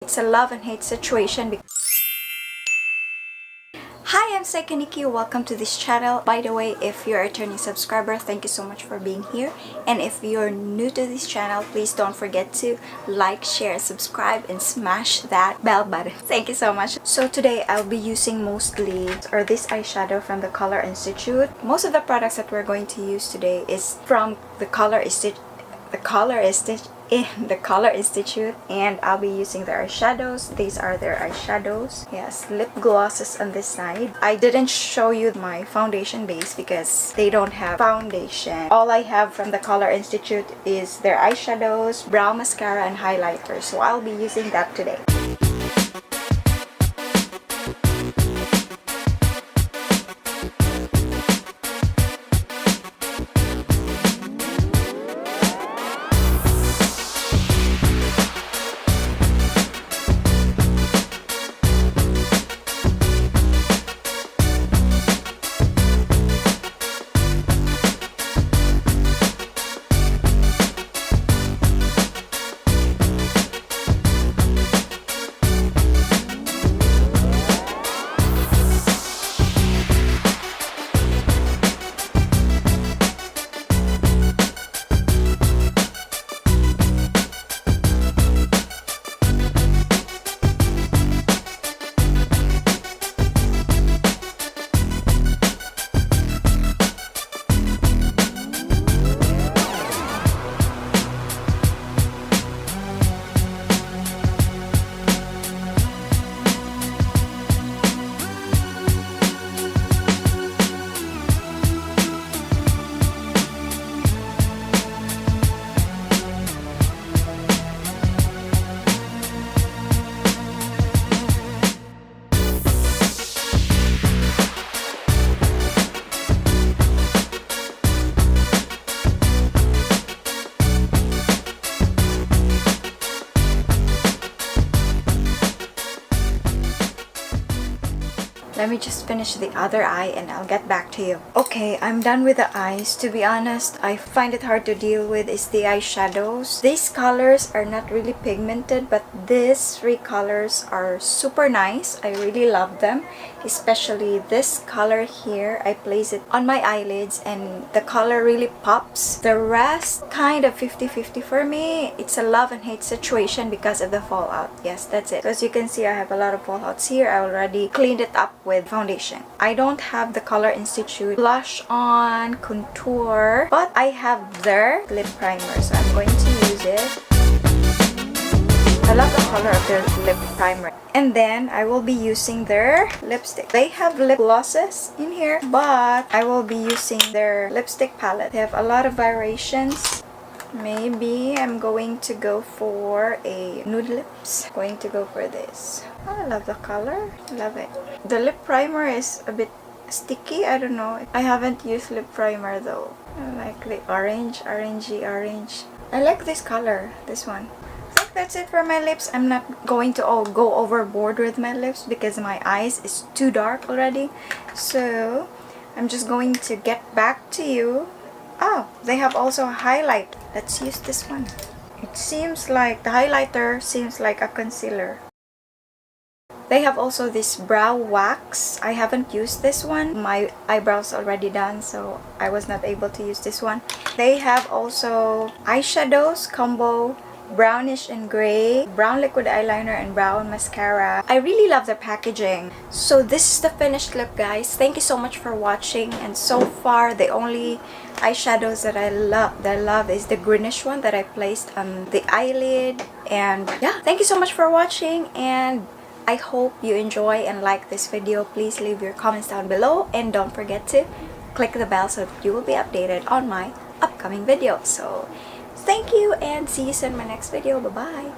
It's a love and hate situation. Hi, I'm Cykaniki. Welcome to this channel. By the way, if you're a returning subscriber, thank you so much for being here. And if you're new to this channel, please don't forget to like, share, subscribe, and smash that bell button. Thank you so much. So today I'll be using mostly this eyeshadow from the Color Institute. Most of the products that we're going to use today is from the Color Institute. And I'll be using their eyeshadows. These are their eyeshadows. Yes, lip glosses on this side. I didn't show you my foundation base because they don't have foundation. All I have from the Color Institute is their eyeshadows, brow mascara, and highlighter. So I'll be using that today. Let me just finish the other eye and I'll get back to you. Okay, I'm done with the eyes. To be honest, I find it hard to deal with is the eyeshadows. These colors are not really pigmented, but these three colors are super nice. I really love them. Especially this color here. I place it on my eyelids and the color really pops. The rest, kind of 50-50 for me. It's a love and hate situation because of the fallout. Yes, that's it. So as you can see, I have a lot of fallouts here. I already cleaned it up with foundation. I don't have the Color Institute blush on contour, but I have their lip primer, so I'm going to use it. I love the color of their lip primer. And then I will be using their lipstick. They have lip glosses in here, but I will be using their lipstick palette. They have a lot of variations. Maybe I'm going to go for a nude lips. Going to go for this. Oh, I love the color. Love it. The lip primer is a bit sticky. I don't know. I haven't used lip primer though. I like the orangey orange. I like this color. This one. I think that's it for my lips. I'm not going to go overboard with my lips because my eyes is too dark already. So I'm just going to get back to you. Oh, they have also a highlight. Let's use this one. It seems like the highlighter seems like a concealer. They have also this brow wax. I haven't used this one. My eyebrows already done, so I was not able to use this one. They have also eyeshadows combo, brownish and gray, brown liquid eyeliner, and brown mascara. I really love the packaging. So this is the finished look, guys. Thank you so much for watching. And so far, the only eyeshadows that I love is the greenish one that I placed on the eyelid. And yeah, thank you so much for watching, and I hope you enjoy and like this video. Please leave your comments down below, and don't forget to click the bell so that you will be updated on my upcoming videos. So thank you, and see you soon in my next video. Bye bye.